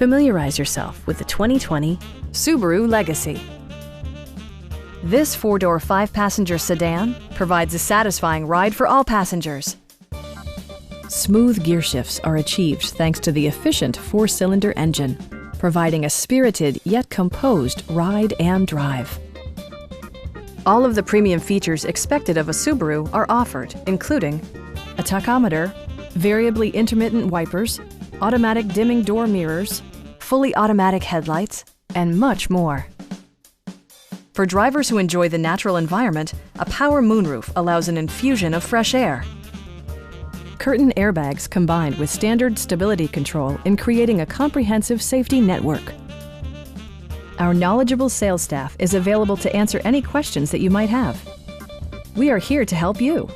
Familiarize yourself with the 2020 Subaru Legacy. This four-door, five-passenger sedan provides a satisfying ride for all passengers. Smooth gear shifts are achieved thanks to the efficient four-cylinder engine, providing a spirited yet composed ride and drive. All of the premium features expected of a Subaru are offered, including a tachometer, variably intermittent wipers, automatic dimming door mirrors, fully automatic headlights, and much more. For drivers who enjoy the natural environment, a power moonroof allows an infusion of fresh air. Curtain airbags combined with standard stability control in creating a comprehensive safety network. Our knowledgeable sales staff is available to answer any questions that you might have. We are here to help you.